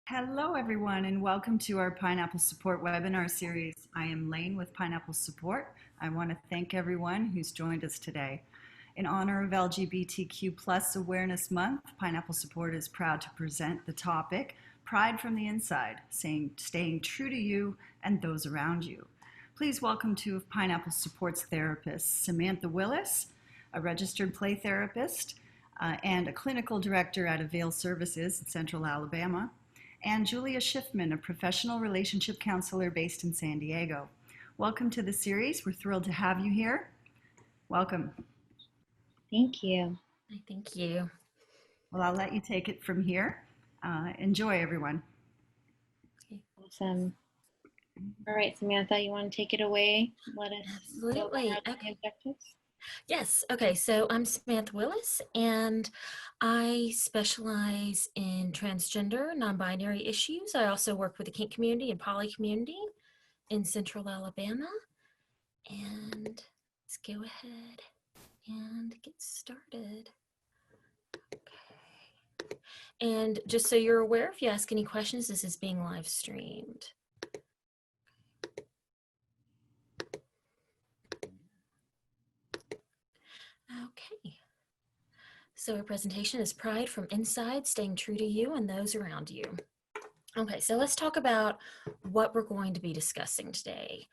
Hello, everyone, and welcome to our Pineapple Support webinar series. I am Lane with Pineapple Support. I want to thank everyone who's joined us today. In honor of LGBTQ Plus Awareness Month, Pineapple Support is proud to present the topic, Pride from the Inside, staying true to you and those around you. Please welcome two of Pineapple Support's therapists, Samantha Willis, a registered play therapist and a clinical director at Avail Services in Central Alabama, and Julia Schiffman, a professional relationship counselor based in San Diego. Welcome to the series. We're thrilled to have you here. Welcome. Thank you. Thank you. Well, I'll let you take it from here. Enjoy, everyone. Awesome. All right, Samantha, you want to take it away? Let us Absolutely. go over the objectives. Yes. Okay. So I'm Samantha Willis, and I specialize in transgender, non-binary issues. I also work with the Kink community and poly community in Central Alabama. And let's go ahead and get started. Okay. And just so you're aware, if you ask any questions, this is being live streamed. Okay. So our presentation is Pride from Inside, staying true to you and those around you. Okay, so let's talk about what we're going to be discussing today.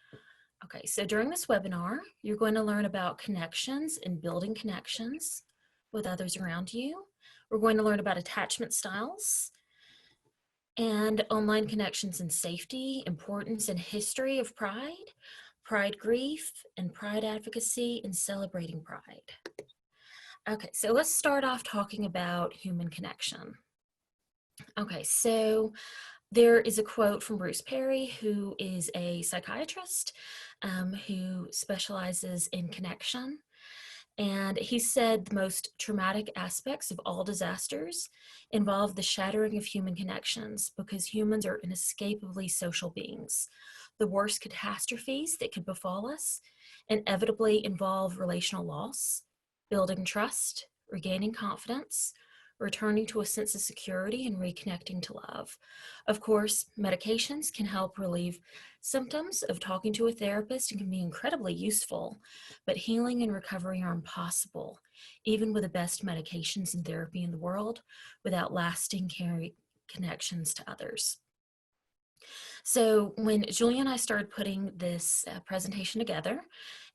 Okay, so during this webinar, you're going to learn about connections and building connections with others around you. We're going to learn about attachment styles and online connections and safety, importance and history of pride, pride grief, and pride advocacy and celebrating pride. Okay, so let's start off talking about human connection. Okay, so there is a quote from Bruce Perry, who is a psychiatrist who specializes in connection. And he said the most traumatic aspects of all disasters involve the shattering of human connections because humans are inescapably social beings. The worst catastrophes that could befall us inevitably involve relational loss, building trust, regaining confidence, returning to a sense of security, and reconnecting to love. Of course, medications can help relieve symptoms of talking to a therapist and can be incredibly useful, but healing and recovery are impossible, even with the best medications and therapy in the world, without lasting connections to others. So when Julia and I started putting this presentation together,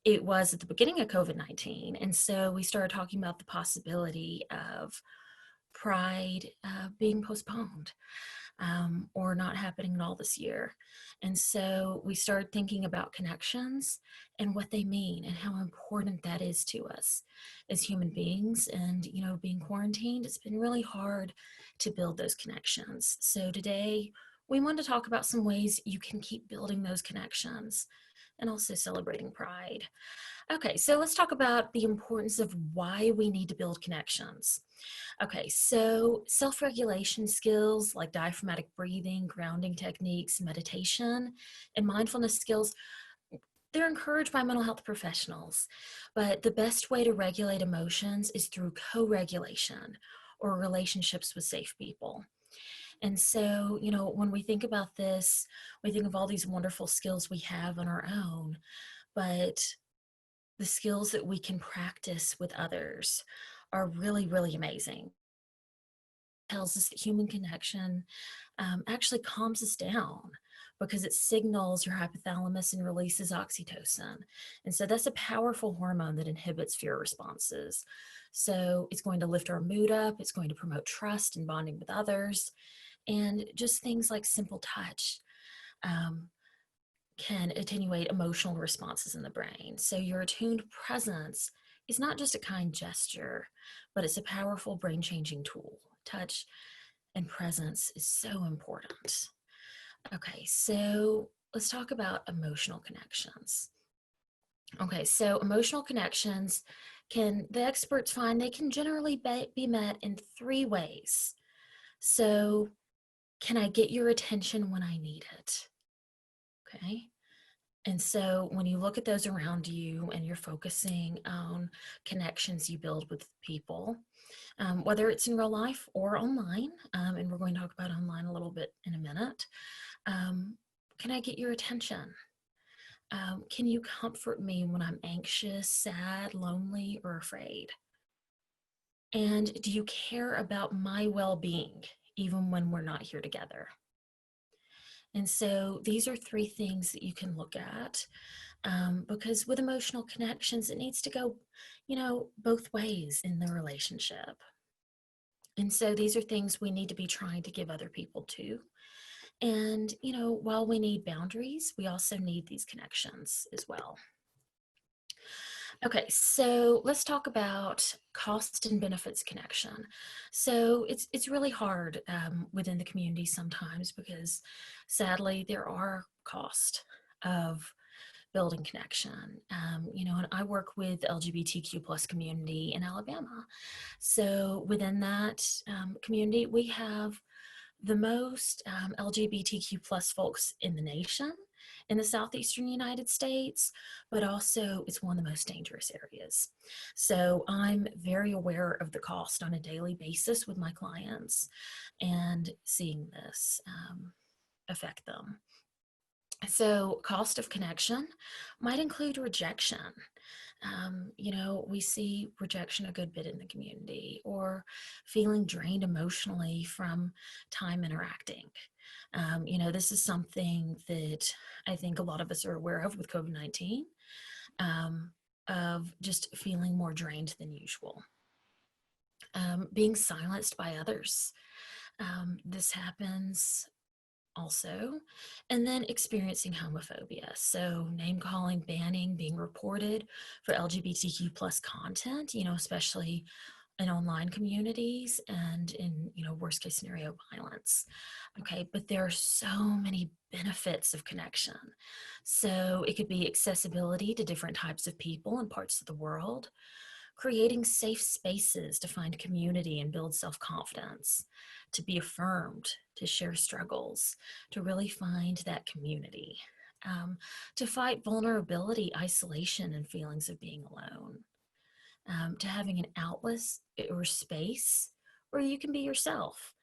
it was at the beginning of COVID-19. And so we started talking about the possibility of Pride being postponed or not happening at all this year. And so we started thinking about connections and what they mean and how important that is to us as human beings. And, you know, being quarantined, it's been really hard to build those connections. So today we want to talk about some ways you can keep building those connections and also celebrating pride. Okay, so let's talk about the importance of why we need to build connections. Okay, so self-regulation skills like diaphragmatic breathing, grounding techniques, meditation, and mindfulness skills, they're encouraged by mental health professionals. But the best way to regulate emotions is through co-regulation or relationships with safe people. And so, you know, when we think about this, we think of all these wonderful skills we have on our own, but the skills that we can practice with others are really, really amazing. It tells us that human connection actually calms us down because it signals your hypothalamus and releases oxytocin. And so that's a powerful hormone that inhibits fear responses. So it's going to lift our mood up, it's going to promote trust and bonding with others, and just things like simple touch can attenuate emotional responses in the brain. So your attuned presence is not just a kind gesture, but it's a powerful brain-changing tool. Touch and presence is so important. Okay, so let's talk about emotional connections. Okay, so emotional connections the experts find they can generally be met in 3 ways. So, can I get your attention when I need it? Okay. And so when you look at those around you and you're focusing on connections you build with people, whether it's in real life or online, and we're going to talk about online a little bit in a minute, can I get your attention? Can you comfort me when I'm anxious, sad, lonely, or afraid? And do you care about my well-being, even when we're not here together? And so these are 3 things that you can look at, because with emotional connections, it needs to go, both ways in the relationship. And so these are things we need to be trying to give other people too. And, while we need boundaries, we also need these connections as well. Okay, so let's talk about cost and benefits connection. So it's really hard within the community sometimes because sadly there are costs of building connection. And I work with LGBTQ plus community in Alabama. So within that community, we have the most LGBTQ plus folks in the nation in the southeastern United States, but also it's one of the most dangerous areas. So I'm very aware of the cost on a daily basis with my clients and seeing this affect them. So cost of connection might include rejection. We see rejection a good bit in the community, or feeling drained emotionally from time interacting. This is something that I think a lot of us are aware of with COVID-19, of just feeling more drained than usual. Being silenced by others. This happens also. And then experiencing homophobia. So name calling, banning, being reported for LGBTQ plus content, especially in online communities and in, worst case scenario, violence. Okay, but there are so many benefits of connection. So it could be accessibility to different types of people in parts of the world, creating safe spaces to find community and build self-confidence, to be affirmed, to share struggles, to really find that community, to fight vulnerability, isolation, and feelings of being alone, to having an outlet or space where you can be yourself,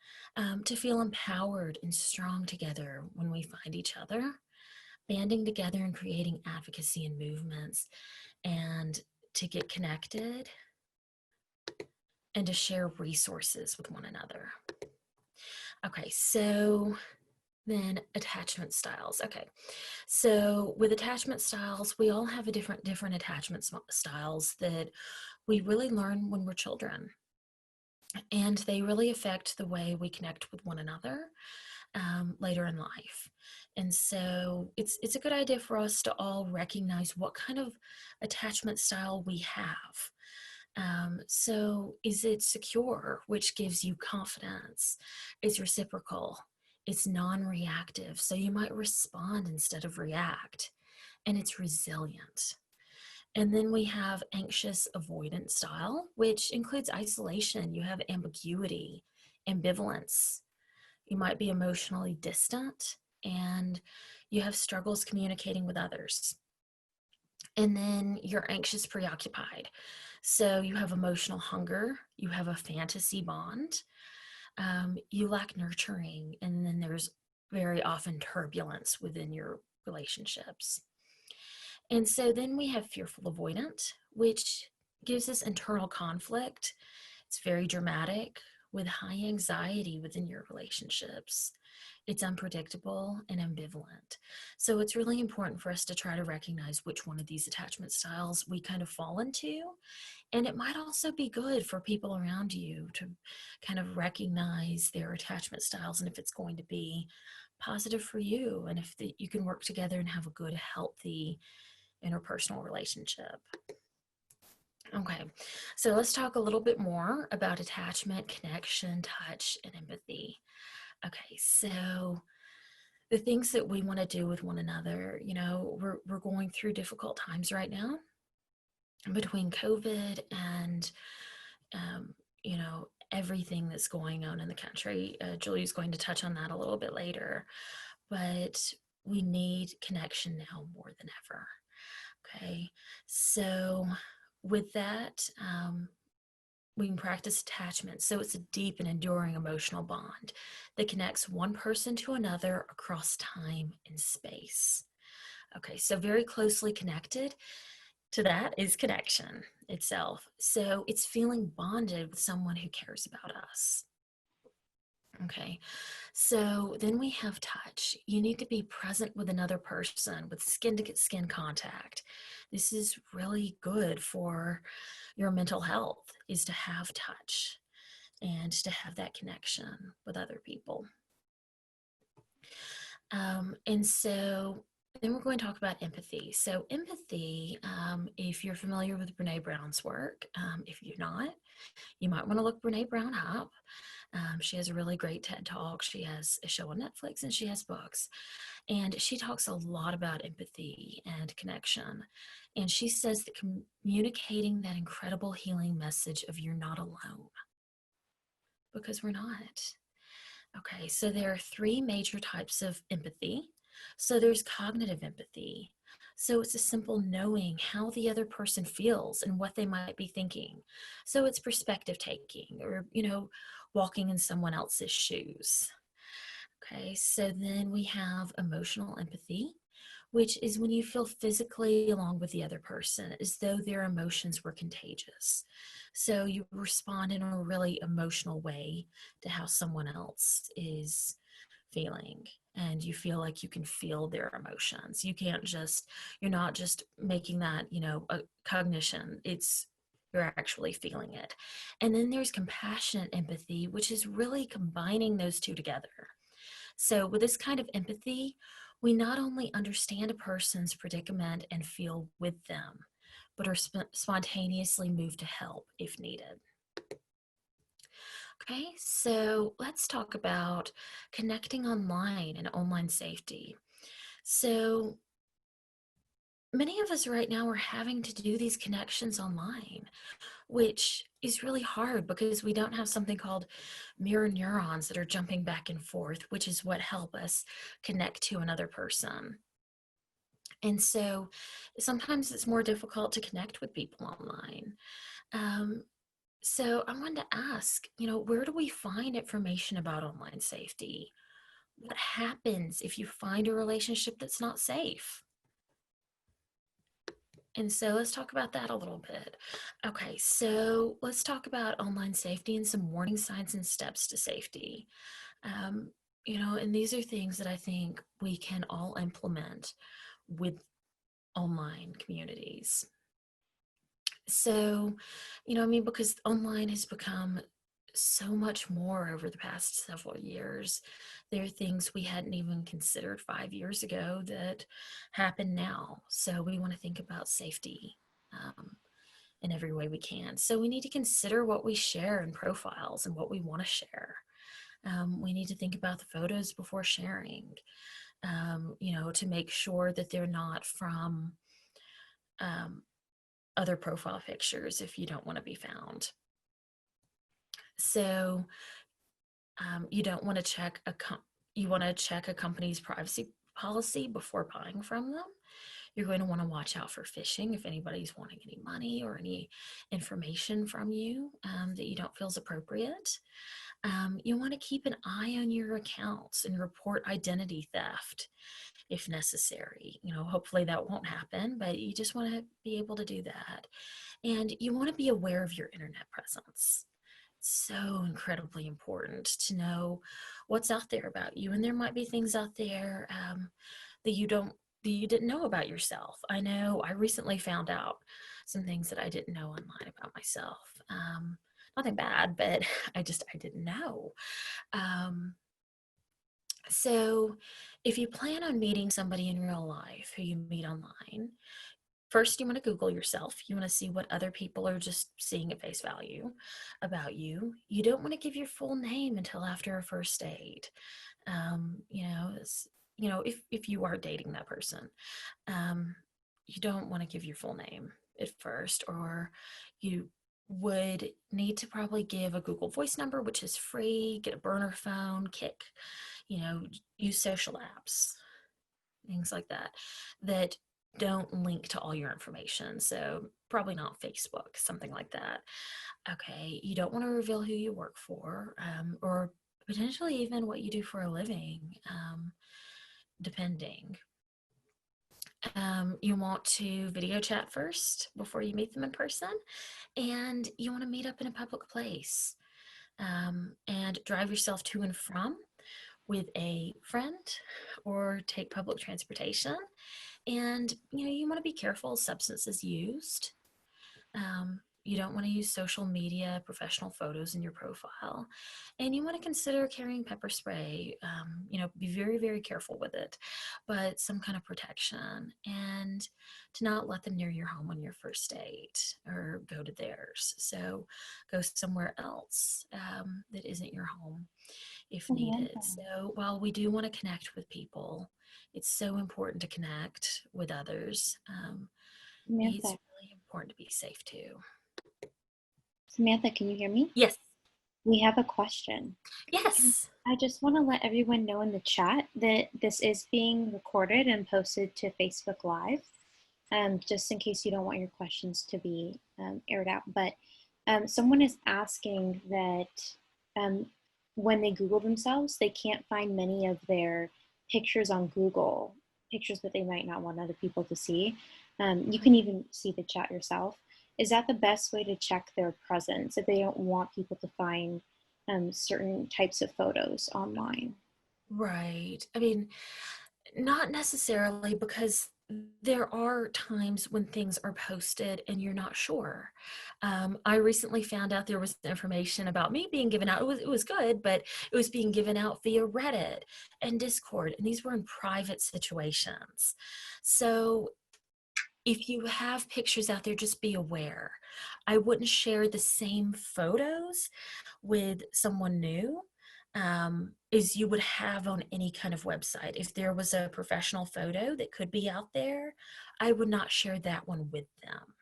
to feel empowered and strong together when we find each other, banding together and creating advocacy and movements, and to get connected and to share resources with one another. Okay, so then attachment styles. Okay, so with attachment styles, we all have a different attachment styles that we really learn when we're children, and they really affect the way we connect with one another later in life. And so it's a good idea for us to all recognize what kind of attachment style we have. So is it secure, which gives you confidence? It's reciprocal. It's non-reactive. So you might respond instead of react. And it's resilient. And then we have anxious avoidant style, which includes isolation. You have ambiguity, ambivalence. You might be emotionally distant and you have struggles communicating with others. And then you're anxious preoccupied. So you have emotional hunger, you have a fantasy bond, you lack nurturing, and then there's very often turbulence within your relationships. And so then we have fearful avoidant, which gives us internal conflict. It's very dramatic with high anxiety within your relationships. It's unpredictable and ambivalent. So it's really important for us to try to recognize which one of these attachment styles we kind of fall into. And it might also be good for people around you to kind of recognize their attachment styles and if it's going to be positive for you and if you can work together and have a good, healthy interpersonal relationship. Okay, so let's talk a little bit more about attachment, connection, touch, and empathy. Okay, so the things that we want to do with one another, we're going through difficult times right now between COVID and, everything that's going on in the country. Julie's going to touch on that a little bit later. But we need connection now more than ever. Okay, so with that, we can practice attachment. So it's a deep and enduring emotional bond that connects one person to another across time and space. Okay, so very closely connected to that is connection itself. So it's feeling bonded with someone who cares about us. Okay, so then we have touch. You need to be present with another person with skin to skin contact. This is really good for your mental health, is to have touch and to have that connection with other people. And so then we're going to talk about empathy. So empathy, if you're familiar with Brene Brown's work, if you're not, you might want to look Brene Brown up. She has a really great TED Talk. She has a show on Netflix and she has books. And she talks a lot about empathy and connection. And she says that communicating that incredible healing message of you're not alone, because we're not. Okay, so there are three major types of empathy. So there's cognitive empathy. So it's a simple knowing how the other person feels and what they might be thinking. So it's perspective taking, or, walking in someone else's shoes. Okay, so then we have emotional empathy, which is when you feel physically along with the other person as though their emotions were contagious. So you respond in a really emotional way to how someone else is feeling, and you feel like you can feel their emotions. You're not just making that, a cognition. You're actually feeling it. And then there's compassionate empathy, which is really combining those two together. So with this kind of empathy, we not only understand a person's predicament and feel with them, but are spontaneously moved to help if needed. Okay, so let's talk about connecting online and online safety. So many of us right now are having to do these connections online, which is really hard because we don't have something called mirror neurons that are jumping back and forth, which is what help us connect to another person. And so sometimes it's more difficult to connect with people online. Um, so I wanted to ask, where do we find information about online safety? What happens if you find a relationship that's not safe? And so let's talk about that a little bit. Okay, so let's talk about online safety and some warning signs and steps to safety. Um, and these are things that I think we can all implement with online communities. So, because online has become so much more over the past several years. There are things we hadn't even considered 5 years ago that happen now. So we want to think about safety in every way we can. So we need to consider what we share in profiles and what we want to share. We need to think about the photos before sharing, to make sure that they're not from other profile pictures if you don't want to be found. So you don't want to check you want to check a company's privacy policy before buying from them. You're going to want to watch out for phishing if anybody's wanting any money or any information from you that you don't feel is appropriate. You want to keep an eye on your accounts and report identity theft if necessary. Hopefully that won't happen, but you just want to be able to do that. And you want to be aware of your internet presence. So incredibly important to know what's out there about you. And there might be things out there that you didn't know about yourself. I know I recently found out some things that I didn't know online about myself. Nothing bad, but I didn't know. So if you plan on meeting somebody in real life who you meet online, first, you want to Google yourself. You want to see what other people are just seeing at face value about you. You don't want to give your full name until after a first date. If you are dating that person, you don't want to give your full name at first, or you would need to probably give a Google Voice number, which is free, get a burner phone, Kik, use social apps. things like that, that don't link to all your information. So probably not Facebook, something like that. Okay, you don't want to reveal who you work for, or potentially even what you do for a living, depending. You want to video chat first before you meet them in person, and you want to meet up in a public place, and drive yourself to and from with a friend or take public transportation. And you want to be careful of substances used. You don't want to use social media, professional photos in your profile. And you want to consider carrying pepper spray. Be very, very careful with it, but some kind of protection. And to not let them near your home on your first date or go to theirs. So go somewhere else that isn't your home if needed. So while we do want to connect with people, it's so important to connect with others. It's really important to be safe too. Samantha, can you hear me? Yes. We have a question. Yes. I just want to let everyone know in the chat that this is being recorded and posted to Facebook Live, just in case you don't want your questions to be aired out. But someone is asking that when they Google themselves, they can't find many of their pictures on Google, pictures that they might not want other people to see. You can even see the chat yourself. Is that the best way to check their presence if they don't want people to find certain types of photos online? Right. I mean, not necessarily, because there are times when things are posted and you're not sure. I recently found out there was information about me being given out. It was good, but it was being given out via Reddit and Discord, and these were in private situations. So if you have pictures out there, just be aware. I wouldn't share the same photos with someone new as you would have on any kind of website. If there was a professional photo that could be out there, I would not share that one with them,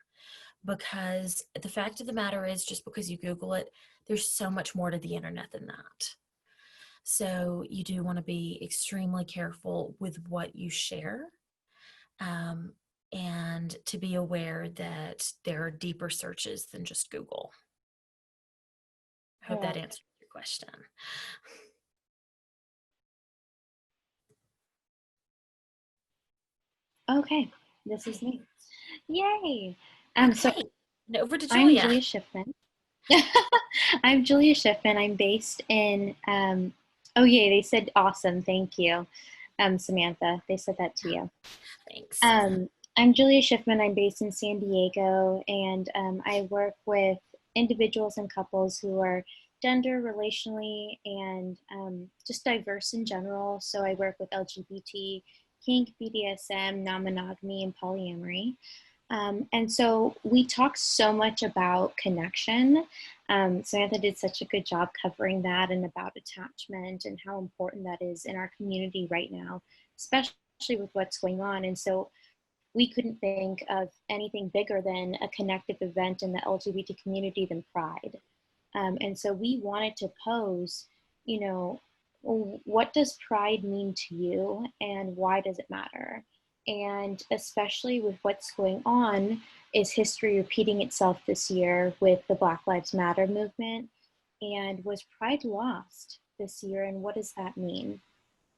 because the fact of the matter is, just because you Google it, there's so much more to the internet than that. So you do want to be extremely careful with what you share. And to be aware that there are deeper searches than just Google. I hope that answers your question. Okay, this is me. Yay! So over to I'm Julia. Julia Schiffman. I'm Julia Schiffman. I'm based in, oh yay, they said awesome, thank you, Samantha. They said that to you. Thanks. I'm Julia Schiffman. I'm based in San Diego, and I work with individuals and couples who are gender, relationally, and just diverse in general. So I work with LGBT, Kink, BDSM, non-monogamy, and polyamory. And so we talk so much about connection. Samantha did such a good job covering that, and about attachment and how important that is in our community right now, especially with what's going on. And so we couldn't think of anything bigger than a connective event in the LGBT community than Pride. And so we wanted to pose, what does Pride mean to you, and why does it matter? And especially with what's going on, is history repeating itself this year with the Black Lives Matter movement? And was Pride lost this year, and what does that mean?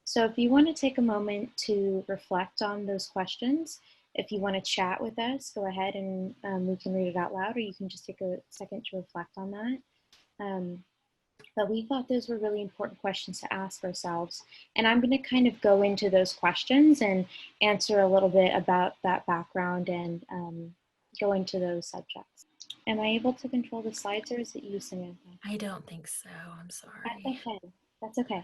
So if you want to take a moment to reflect on those questions, if you want to chat with us, go ahead and we can read it out loud, or you can just take a second to reflect on that. But we thought those were really important questions to ask ourselves. And I'm going to kind of go into those questions and answer a little bit about that background and go into those subjects. Am I able to control the slides, or is it you, Samantha? I don't think so. I'm sorry. That's okay. That's okay.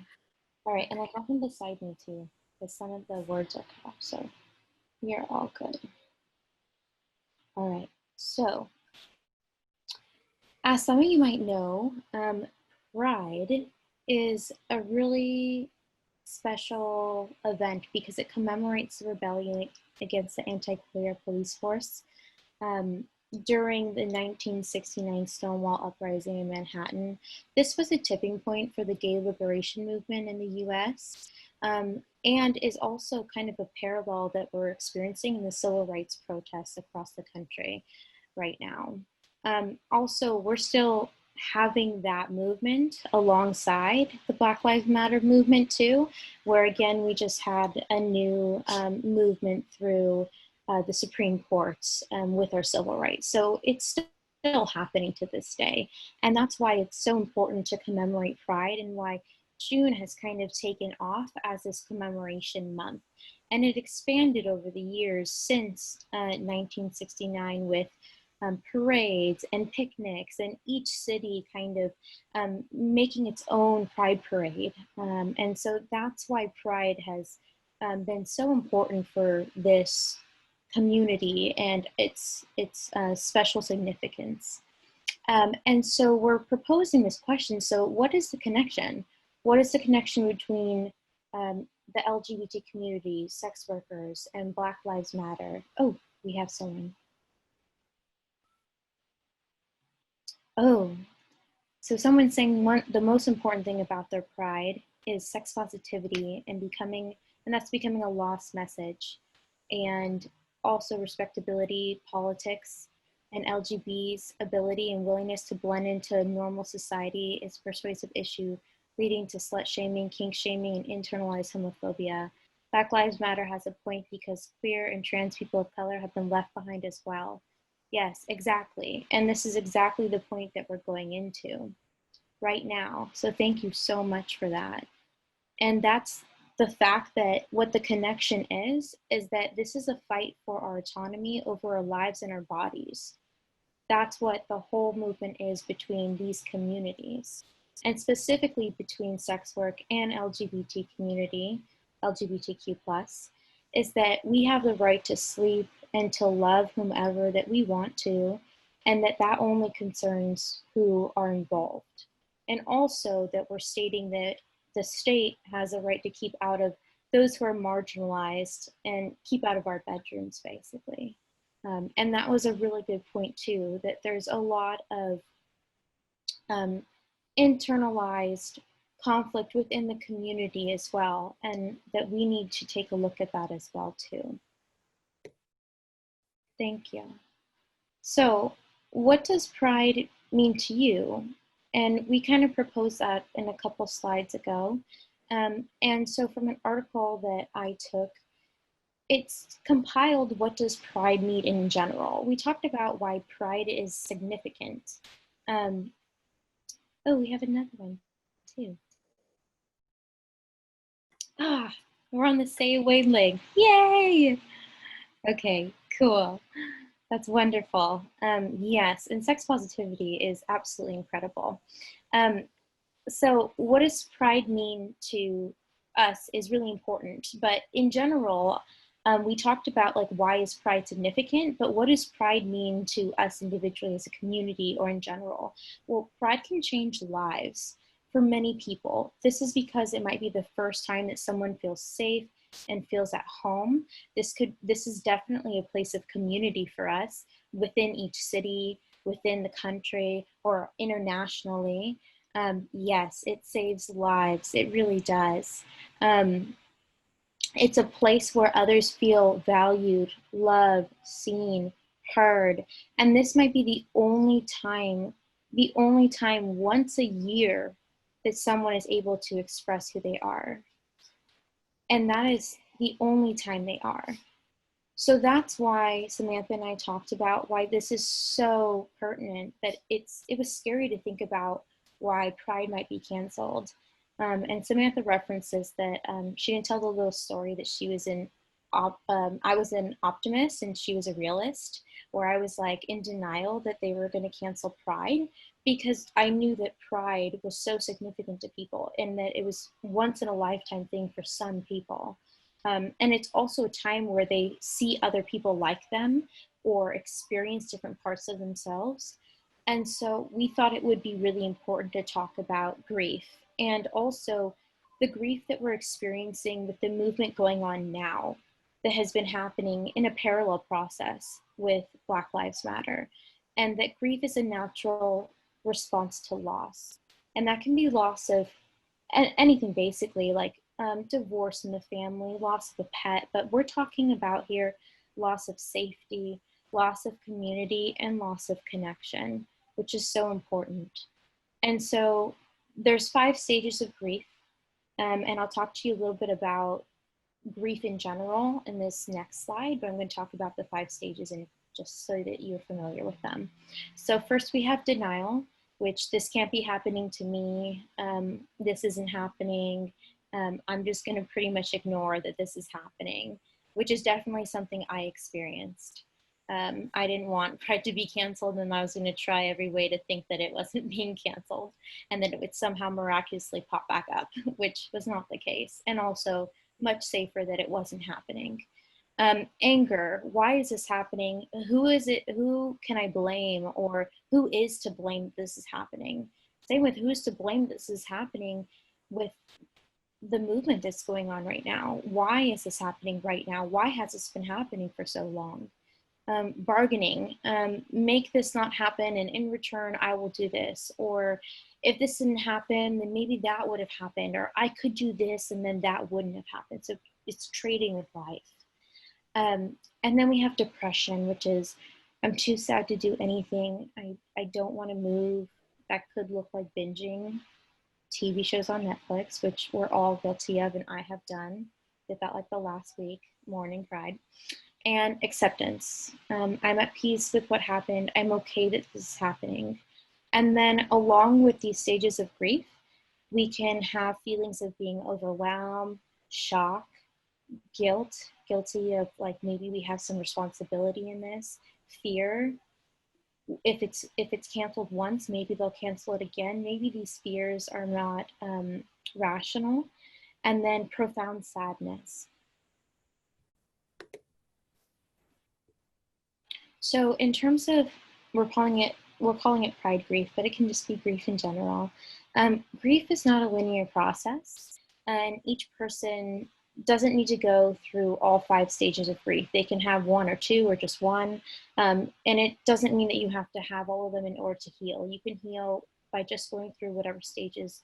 All right, and I have them beside me too, because some of the words are cut off, so you're all good. All right, so as some of you might know, Pride is a really special event because it commemorates the rebellion against the anti-queer police force during the 1969 Stonewall Uprising in Manhattan. This was a tipping point for the gay liberation movement in the US. and is also kind of a parallel that we're experiencing in the civil rights protests across the country right now. Also, we're still having that movement alongside the Black Lives Matter movement too, where again, we just had a new movement through the Supreme Courts with our civil rights. So it's still happening to this day. And that's why it's so important to commemorate Pride, and why June has kind of taken off as this commemoration month. And it expanded over the years since 1969 with parades and picnics, and each city kind of making its own Pride parade. And so that's why Pride has been so important for this community and its special significance. And so we're proposing this question. So what is the connection? What is the connection between the LGBT community, sex workers, and Black Lives Matter? Oh, we have someone. Oh, so someone's saying the most important thing about their pride is sex positivity and that's becoming a lost message. And also respectability, politics, and LGBT's ability and willingness to blend into normal society is a persuasive issue, leading to slut shaming, kink shaming, and internalized homophobia. Black Lives Matter has a point because queer and trans people of color have been left behind as well. Yes, exactly. And this is exactly the point that we're going into right now. So thank you so much for that. And that's the fact that what the connection is that this is a fight for our autonomy over our lives and our bodies. That's what the whole movement is between these communities, and specifically between sex work and LGBT community, LGBTQ+, is that we have the right to sleep and to love whomever that we want to, and that only concerns who are involved. And also that we're stating that the state has a right to keep out of those who are marginalized and keep out of our bedrooms, basically. And that was a really good point too, that there's a lot of internalized conflict within the community as well, and that we need to take a look at that as well too. Thank you. So what does pride mean to you? And we kind of proposed that in a couple slides ago. And so from an article that I took, it's compiled what does pride mean in general. We talked about why pride is significant. Oh, we have another one too. Ah, we're on the same wavelength. Yay! Okay, cool. That's wonderful. Yes, and sex positivity is absolutely incredible. So what does pride mean to us is really important, but in general, we talked about like why is pride significant, but what does pride mean to us individually as a community or in general? Well, pride can change lives for many people. This is because it might be the first time that someone feels safe and feels at home. This is definitely a place of community for us within each city, within the country, or internationally. Yes, it saves lives. It really does. It's a place where others feel valued, loved, seen, heard. And this might be the only time once a year that someone is able to express who they are. And that is the only time they are. So that's why Samantha and I talked about why this is so pertinent, that it was scary to think about why Pride might be canceled. And Samantha references that she didn't tell the little story that she was I was an optimist and she was a realist, where I was like in denial that they were going to cancel Pride, because I knew that Pride was so significant to people and that it was once in a lifetime thing for some people. And it's also a time where they see other people like them or experience different parts of themselves. And so we thought it would be really important to talk about grief, and also the grief that we're experiencing with the movement going on now that has been happening in a parallel process with Black Lives Matter. And that grief is a natural response to loss. And that can be loss of anything, basically, like divorce in the family, loss of a pet, but we're talking about here loss of safety, loss of community, and loss of connection, which is so important. And so there's 5 stages of grief, and I'll talk to you a little bit about grief in general in this next slide, but I'm going to talk about the 5 stages and just so that you're familiar with them. So first we have denial, which this can't be happening to me. This isn't happening. I'm just going to pretty much ignore that this is happening, which is definitely something I experienced. I didn't want Pride to be canceled, and I was going to try every way to think that it wasn't being canceled and that it would somehow miraculously pop back up, which was not the case. And also much safer that it wasn't happening. Anger, why is this happening? Who is it? Who can I blame? Or who is to blame that this is happening? Same with who's to blame this is happening with the movement that's going on right now. Why is this happening right now? Why has this been happening for so long? Bargaining, make this not happen, and in return, I will do this. Or if this didn't happen, then maybe that would have happened. Or I could do this, and then that wouldn't have happened. So it's trading with life. And then we have depression, which is, I'm too sad to do anything. I don't want to move. That could look like binging TV shows on Netflix, which we're all guilty of, and I have done. Did that like the last week, morning cried. And acceptance. I'm at peace with what happened. I'm okay that this is happening. And then along with these stages of grief, we can have feelings of being overwhelmed, shock, guilt, guilty of like maybe we have some responsibility in this, fear. If it's canceled once, maybe they'll cancel it again. Maybe these fears are not rational. And then profound sadness. So in terms of, we're calling it pride grief, but it can just be grief in general. Grief is not a linear process, and each person doesn't need to go through all 5 stages of grief. They can have 1 or 2 or just 1, and it doesn't mean that you have to have all of them in order to heal. You can heal by just going through whatever stages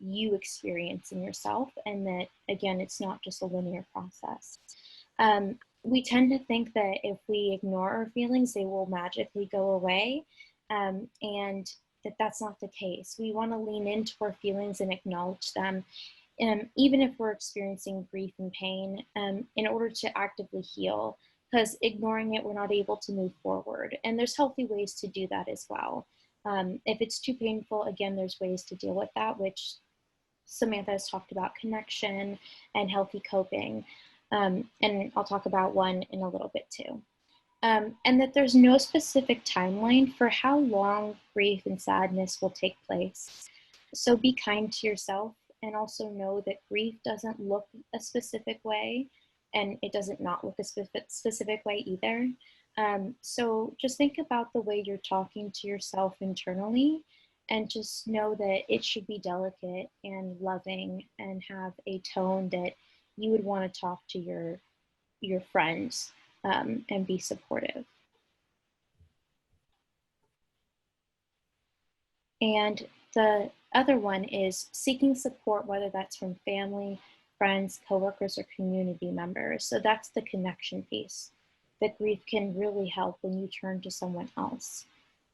you experience in yourself, and that, again, it's not just a linear process. We tend to think that if we ignore our feelings, they will magically go away, and that's not the case. We want to lean into our feelings and acknowledge them, even if we're experiencing grief and pain, in order to actively heal, because ignoring it, we're not able to move forward. And there's healthy ways to do that as well. If it's too painful, again, there's ways to deal with that, which Samantha has talked about, connection and healthy coping. And I'll talk about one in a little bit too. And that there's no specific timeline for how long grief and sadness will take place. So be kind to yourself, and also know that grief doesn't look a specific way, and it doesn't not look a specific way either. So just think about the way you're talking to yourself internally, and just know that it should be delicate and loving and have a tone that you would want to talk to your friends and be supportive. And the other one is seeking support, whether that's from family, friends, coworkers, or community members. So that's the connection piece. That grief can really help when you turn to someone else.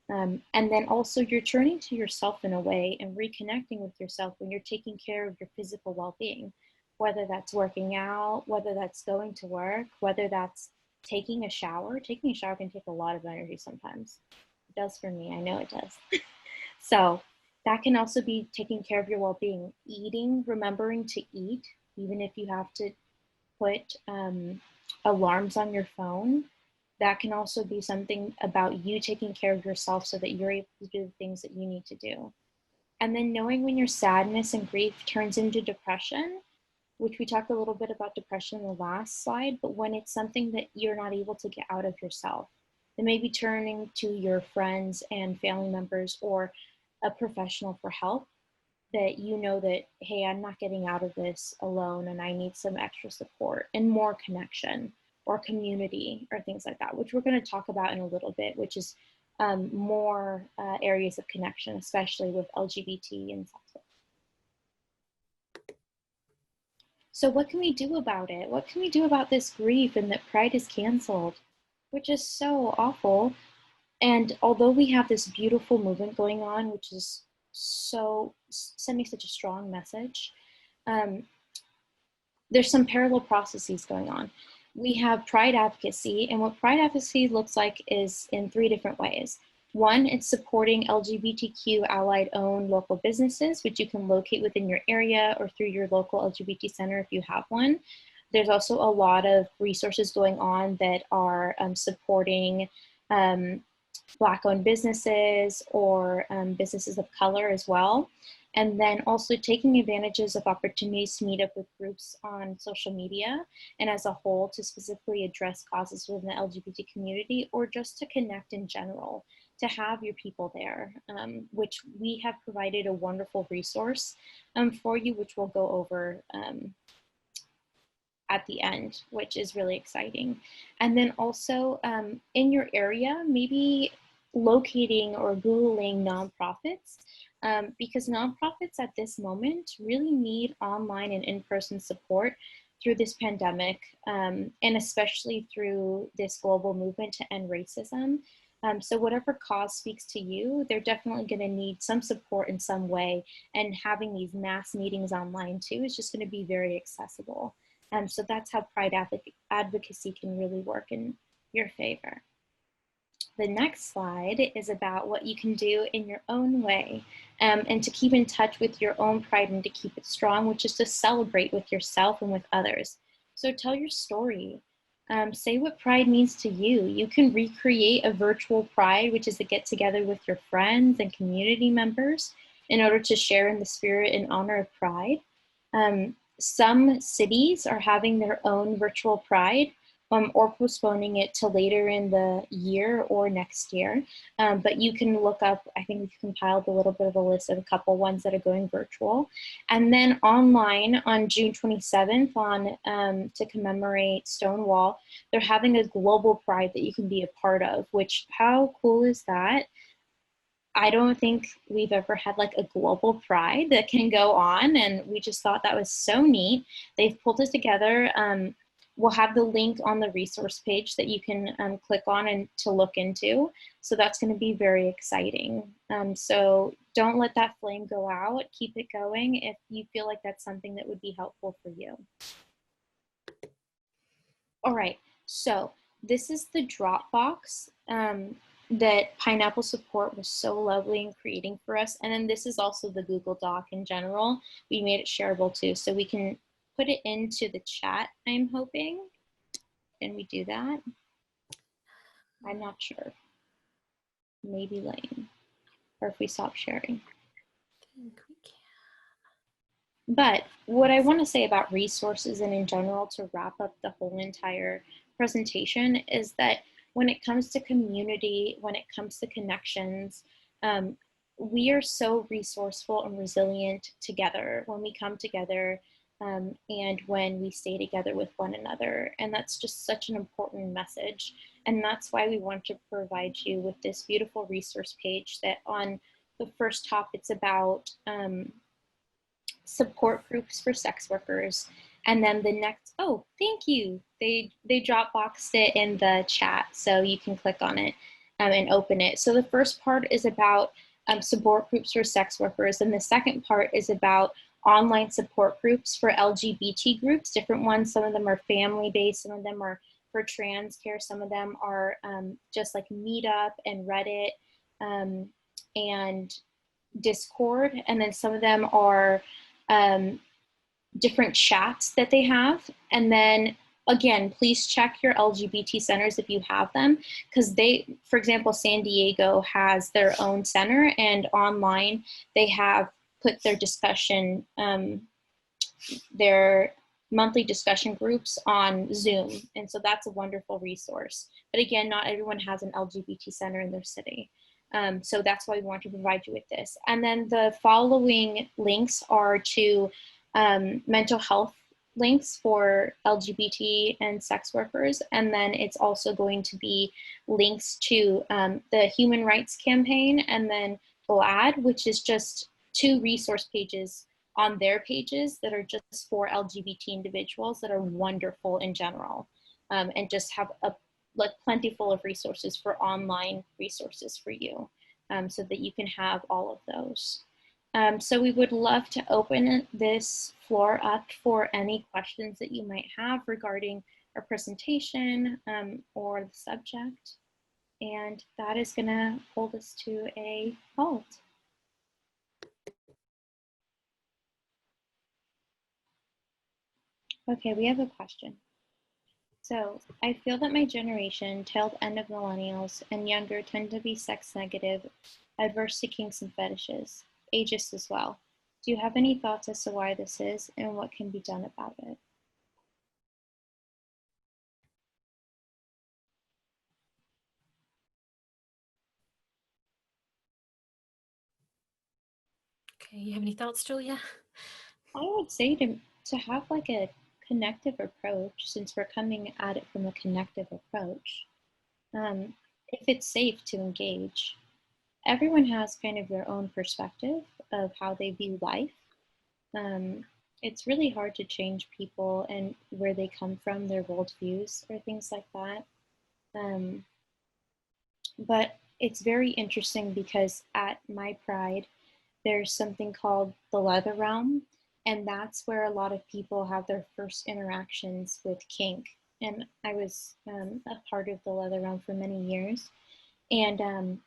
And then also you're turning to yourself in a way and reconnecting with yourself when you're taking care of your physical well-being, whether that's working out, whether that's going to work, whether that's taking a shower. Taking a shower can take a lot of energy sometimes. It does for me, I know it does. So that can also be taking care of your well-being. Eating, remembering to eat, even if you have to put alarms on your phone. That can also be something about you taking care of yourself so that you're able to do the things that you need to do. And then knowing when your sadness and grief turns into depression, which we talked a little bit about depression in the last slide, but when it's something that you're not able to get out of yourself, then maybe turning to your friends and family members or a professional for help, that you know that, hey, I'm not getting out of this alone and I need some extra support and more connection or community or things like that, which we're going to talk about in a little bit, which is more areas of connection, especially with LGBT and sex work. So what can we do about it? What can we do about this grief and that Pride is canceled, which is so awful. And although we have this beautiful movement going on, which is so sending such a strong message, there's some parallel processes going on. We have Pride advocacy, and what Pride advocacy looks like is in 3 different ways. One, it's supporting LGBTQ allied owned local businesses, which you can locate within your area or through your local LGBT center if you have one. There's also a lot of resources going on that are supporting Black-owned businesses or businesses of color as well. And then also taking advantages of opportunities to meet up with groups on social media and as a whole to specifically address causes within the LGBT community, or just to connect in general, to have your people there, which we have provided a wonderful resource for you, which we'll go over at the end, which is really exciting. And then also in your area, maybe locating or Googling nonprofits, because nonprofits at this moment really need online and in-person support through this pandemic, and especially through this global movement to end racism. So whatever cause speaks to you, they're definitely going to need some support in some way, and having these mass meetings online too is just going to be very accessible. So that's how Pride advocacy can really work in your favor. The next slide is about what you can do in your own way and to keep in touch with your own pride and to keep it strong, which is to celebrate with yourself and with others. So tell your story. Say what pride means to you. You can recreate a virtual pride, which is a get together with your friends and community members in order to share in the spirit and honor of pride. Some cities are having their own virtual pride or postponing it to later in the year or next year. But you can look up, I think we've compiled a little bit of a list of a couple ones that are going virtual. And then online on June 27th to commemorate Stonewall, they're having a global pride that you can be a part of, which how cool is that? I don't think we've ever had like a global pride that can go on, and we just thought that was so neat. They've pulled it together. We'll have the link on the resource page that you can click on and to look into. So that's going to be very exciting. So don't let that flame go out. Keep it going if you feel like that's something that would be helpful for you. All right, so this is the Dropbox that Pineapple Support was so lovely in creating for us. And then this is also the Google Doc in general. We made it shareable too, so we can put it into the chat, I'm hoping. Can we do that? I'm not sure. Maybe Lane, or if we stop sharing. I think we can. But what I want to say about resources and in general to wrap up the whole entire presentation is that when it comes to community, when it comes to connections, we are so resourceful and resilient together when we come together and when we stay together with one another. And that's just such an important message. And that's why we want to provide you with this beautiful resource page that on the first top, it's about support groups for sex workers. And then the next, oh, thank you. They Dropboxed it in the chat, so you can click on it and open it. So the first part is about support groups for sex workers. And the second part is about online support groups for LGBT groups, different ones. Some of them are family-based, some of them are for trans care, some of them are just like Meetup and Reddit and Discord. And then some of them are different chats that they have. And then again, please check your LGBT centers if you have them, because they, for example, San Diego has their own center, and online they have put their discussion, their monthly discussion groups on Zoom. And so that's a wonderful resource. But again, not everyone has an LGBT center in their city. So that's why we want to provide you with this. And then the following links are to mental health links for LGBT and sex workers. And then it's also going to be links to the Human Rights Campaign, and then GLAAD, which is just 2 resource pages on their pages that are just for LGBT individuals that are wonderful in general, and just have like plentiful of resources for online resources for you, so that you can have all of those. So we would love to open this floor up for any questions that you might have regarding our presentation, or the subject. And that is going to hold us to a halt. Okay, we have a question. So, I feel that my generation, tail end of millennials and younger, tend to be sex negative, adverse to kinks and fetishes, ageist as well. Do you have any thoughts as to why this is and what can be done about it? Okay, you have any thoughts, Julia? I would say to have like a connective approach, since we're coming at it from a connective approach, if it's safe to engage. Everyone has kind of their own perspective of how they view life. It's really hard to change people and where they come from, their worldviews, or things like that. But it's very interesting because at my Pride, there's something called the leather realm, and that's where a lot of people have their first interactions with kink. And I was a part of the leather realm for many years, and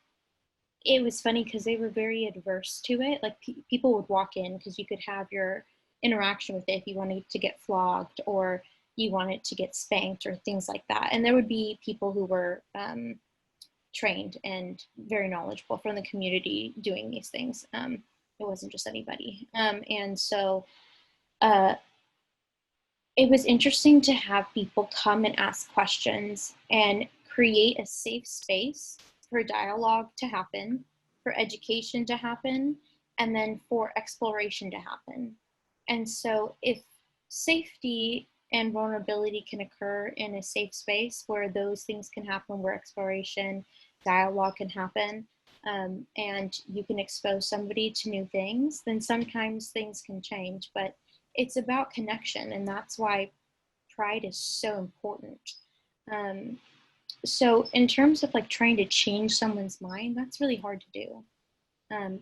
it was funny because they were very adverse to it. Like people would walk in because you could have your interaction with it if you wanted to get flogged or you wanted to get spanked or things like that. And there would be people who were trained and very knowledgeable from the community doing these things. It wasn't just anybody. And so it was interesting to have people come and ask questions and create a safe space for dialogue to happen, for education to happen, and then for exploration to happen. And so if safety and vulnerability can occur in a safe space where those things can happen, where exploration, dialogue can happen, and you can expose somebody to new things, then sometimes things can change. But it's about connection, and that's why Pride is so important. So in terms of like trying to change someone's mind, that's really hard to do.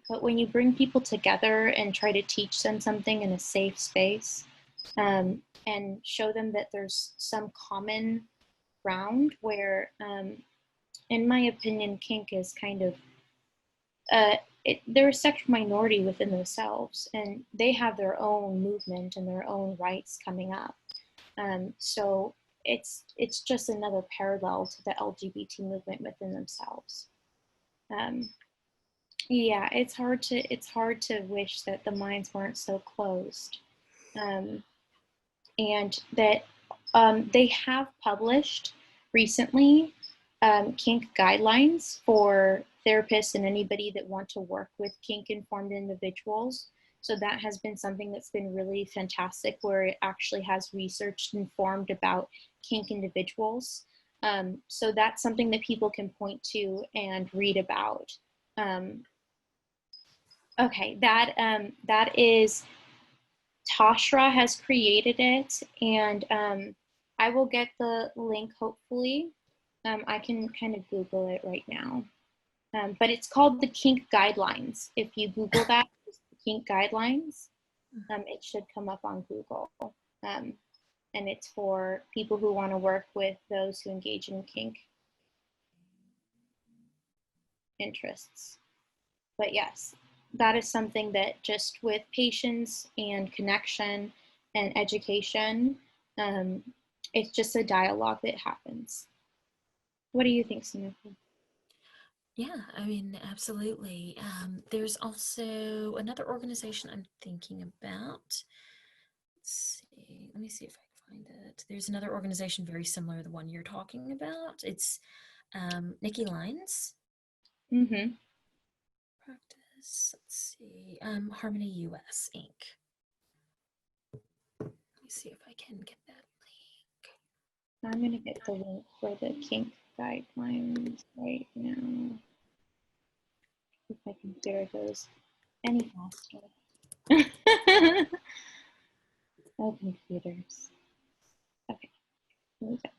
But when you bring people together and try to teach them something in a safe space, and show them that there's some common ground where, in my opinion, kink is kind of, they're a sexual minority within themselves, and they have their own movement and their own rights coming up. So it's just another parallel to the LGBT movement within themselves. Yeah, it's hard to wish that the minds weren't so closed, and that they have published recently kink guidelines for therapists and anybody that want to work with kink informed individuals. So that has been something that's been really fantastic, where it actually has researched informed about kink individuals. So that's something that people can point to and read about. Okay, that is, Tashra has created it, and I will get the link hopefully. I can kind of Google it right now. But it's called the Kink Guidelines. If you Google that, the Kink Guidelines, it should come up on Google. And it's for people who want to work with those who engage in kink interests. But yes, that is something that just with patience and connection and education, it's just a dialogue that happens. What do you think, Samantha? Yeah, I mean, absolutely. There's also another organization I'm thinking about. Let's see. Let me see if I can find it. There's another organization very similar to the one you're talking about. It's Nikki Lyons. Mm-hmm. Practice. Let's see. Harmony US Inc. Let me see if I can get that link. I'm gonna get the link for the kink guidelines right now. If my computer goes any faster. Oh, computers. Okay, here we go.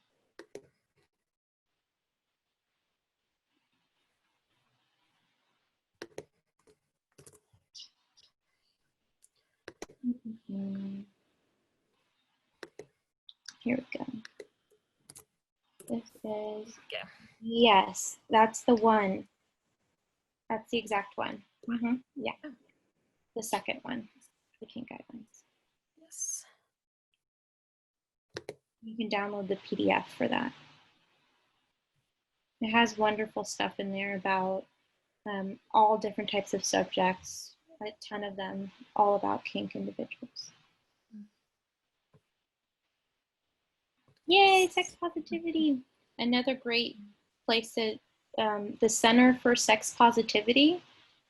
Here we go. This is, yes, that's the one. That's the exact one. Yeah, the second one, the Kink guidelines. Yes. You can download the PDF for that. It has wonderful stuff in there about all different types of subjects, a ton of them, all about kink individuals. Yay, sex positivity. Another great place to, the Center for Sex Positivity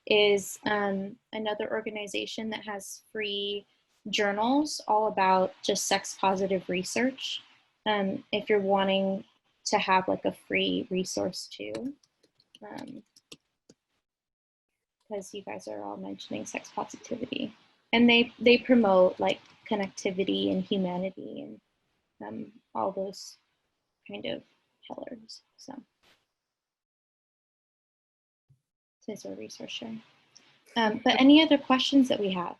is another organization that has free journals all about just sex positive research. If you're wanting to have like a free resource too, because you guys are all mentioning sex positivity, and they promote like connectivity and humanity and all those kind of pillars. So it's a resource sharing. But any other questions that we have?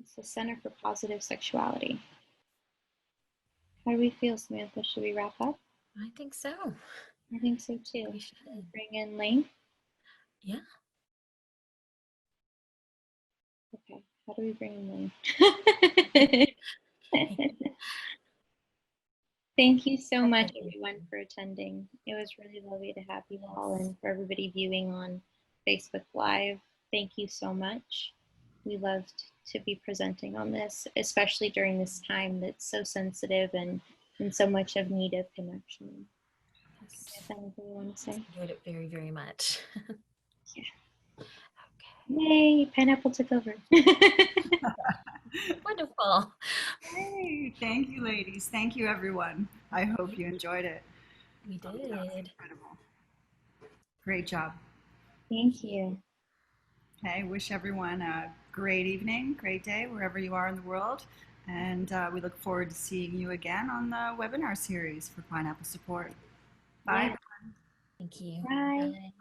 It's the Center for Positive Sexuality. How do we feel, Samantha? Should we wrap up? I think so. I think so too. We should. Bring in Lane. Yeah. Okay. How do we bring in Lane? Thank you so much, everyone, for attending. It was really lovely to have you all, and for everybody viewing on Facebook Live. Thank you so much. We loved to be presenting on this, especially during this time that's so sensitive and in so much of need of connection. Is there anything you want to say? Enjoyed it very, very much. Yeah. Okay. Yay, pineapple took over. Wonderful. Hey, thank you, ladies. Thank you, everyone. I hope you enjoyed it. We did. That was incredible. Great job. Thank you. Okay, wish everyone a great evening, great day, wherever you are in the world. And we look forward to seeing you again on the webinar series for Pineapple Support. Bye. Yeah. Thank you. Bye. Bye.